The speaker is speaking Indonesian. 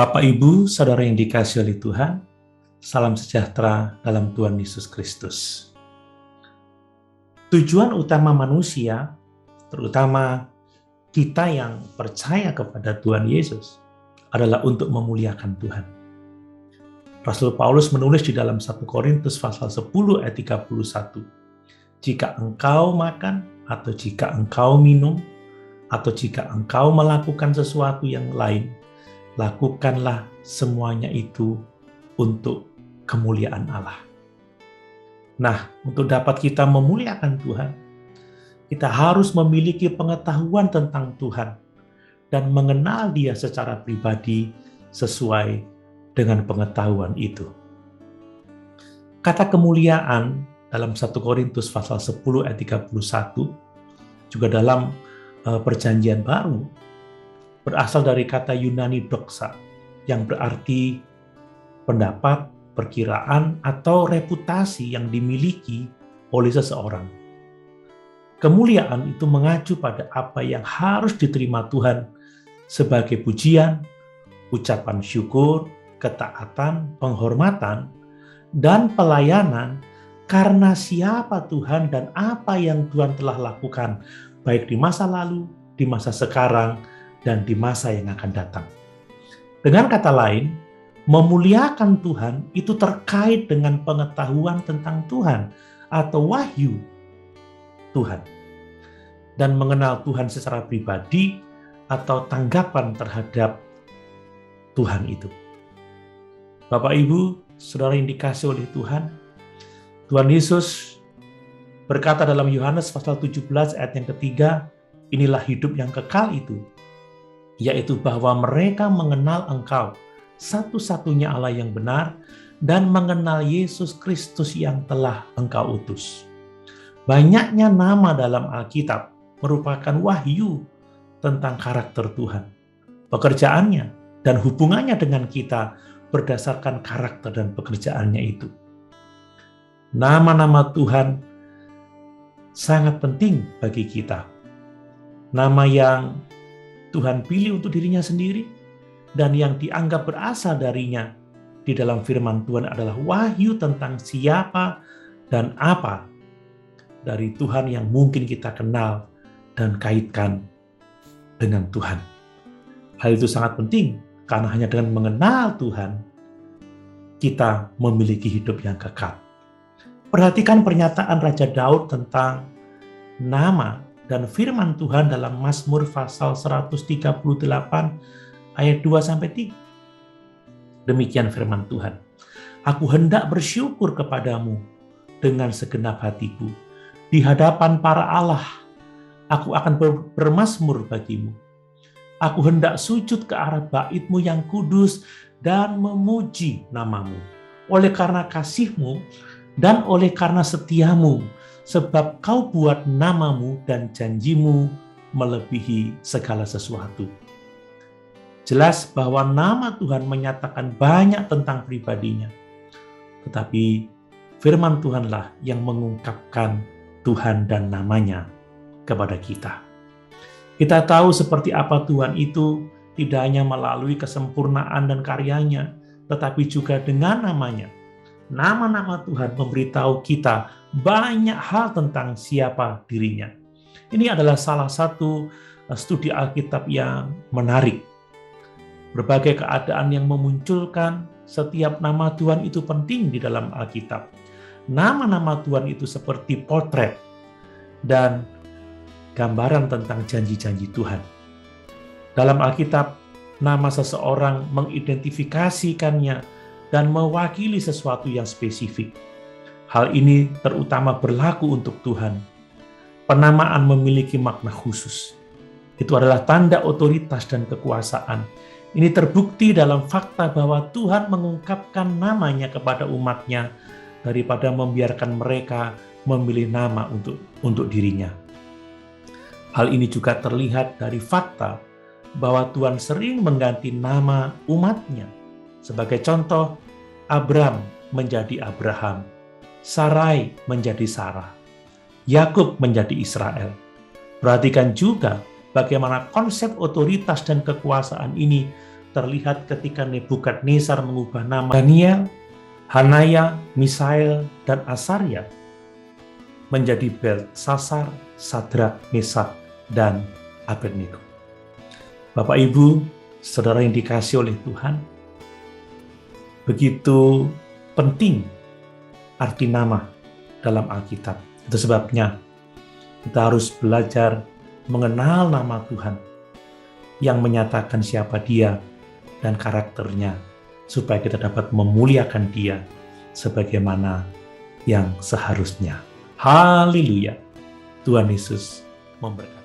Bapak, Ibu, Saudara yang dikasihi oleh Tuhan, salam sejahtera dalam Tuhan Yesus Kristus. Tujuan utama manusia, terutama kita yang percaya kepada Tuhan Yesus, adalah untuk memuliakan Tuhan. Rasul Paulus menulis di dalam 1 Korintus pasal 10 ayat 31, "Jika engkau makan, atau jika engkau minum, atau jika engkau melakukan sesuatu yang lain, lakukanlah semuanya itu untuk kemuliaan Allah." Nah, untuk dapat kita memuliakan Tuhan, kita harus memiliki pengetahuan tentang Tuhan dan mengenal Dia secara pribadi sesuai dengan pengetahuan itu. Kata kemuliaan dalam 1 Korintus pasal 10 ayat 31, juga dalam Perjanjian Baru, berasal dari kata Yunani doxa, yang berarti pendapat, perkiraan, atau reputasi yang dimiliki oleh seseorang. Kemuliaan itu mengacu pada apa yang harus diterima Tuhan sebagai pujian, ucapan syukur, ketaatan, penghormatan, dan pelayanan karena siapa Tuhan dan apa yang Tuhan telah lakukan, baik di masa lalu, di masa sekarang, dan di masa yang akan datang. Dengan kata lain, memuliakan Tuhan itu terkait dengan pengetahuan tentang Tuhan atau wahyu Tuhan, dan mengenal Tuhan secara pribadi atau tanggapan terhadap Tuhan itu. Bapak, Ibu, Saudara yang dikasihi oleh Tuhan, Tuhan Yesus berkata dalam Yohanes pasal 17 ayat yang ketiga, "Inilah hidup yang kekal itu, yaitu bahwa mereka mengenal Engkau, satu-satunya Allah yang benar, dan mengenal Yesus Kristus yang telah Engkau utus." Banyaknya nama dalam Alkitab merupakan wahyu tentang karakter Tuhan, pekerjaannya, dan hubungannya dengan kita berdasarkan karakter dan pekerjaannya itu. Nama-nama Tuhan sangat penting bagi kita. Nama yang Tuhan pilih untuk dirinya sendiri dan yang dianggap berasal darinya di dalam firman Tuhan adalah wahyu tentang siapa dan apa dari Tuhan yang mungkin kita kenal dan kaitkan dengan Tuhan. Hal itu sangat penting karena hanya dengan mengenal Tuhan kita memiliki hidup yang kekal. Perhatikan pernyataan Raja Daud tentang nama dan firman Tuhan dalam Mazmur pasal 138 ayat 2-3. Demikian firman Tuhan, "Aku hendak bersyukur kepadamu dengan segenap hatiku. Di hadapan para Allah, aku akan bermazmur bagimu. Aku hendak sujud ke arah bait-Mu yang kudus dan memuji nama-Mu. Oleh karena kasih-Mu dan oleh karena setia-Mu, sebab Kau buat nama-Mu dan janji-Mu melebihi segala sesuatu." Jelas bahwa nama Tuhan menyatakan banyak tentang pribadinya. Tetapi firman Tuhanlah yang mengungkapkan Tuhan dan namanya kepada kita. Kita tahu seperti apa Tuhan itu tidak hanya melalui kesempurnaan dan karyanya, tetapi juga dengan namanya. Nama-nama Tuhan memberitahu kita banyak hal tentang siapa dirinya. Ini adalah salah satu studi Alkitab yang menarik. Berbagai keadaan yang memunculkan setiap nama Tuhan itu penting di dalam Alkitab. Nama-nama Tuhan itu seperti potret dan gambaran tentang janji-janji Tuhan. Dalam Alkitab, nama seseorang mengidentifikasikannya dan mewakili sesuatu yang spesifik. Hal ini terutama berlaku untuk Tuhan. Penamaan memiliki makna khusus. Itu adalah tanda otoritas dan kekuasaan. Ini terbukti dalam fakta bahwa Tuhan mengungkapkan namanya kepada umat-Nya daripada membiarkan mereka memilih nama untuk dirinya. Hal ini juga terlihat dari fakta bahwa Tuhan sering mengganti nama umat-Nya. Sebagai contoh, Abram menjadi Abraham, Sarai menjadi Sarah, Yakub menjadi Israel. Perhatikan juga bagaimana konsep otoritas dan kekuasaan ini terlihat ketika Nebukadnezar mengubah nama Daniel, Hanaya, Misael, dan Asaria menjadi Beltsasar, Sadrak, Mesak, dan Abednego. Bapak Ibu, saudara yang dikasihi oleh Tuhan, begitu penting arti nama dalam Alkitab. Itu sebabnya kita harus belajar mengenal nama Tuhan yang menyatakan siapa Dia dan karakternya, supaya kita dapat memuliakan Dia sebagaimana yang seharusnya. Haleluya. Tuhan Yesus memberkati.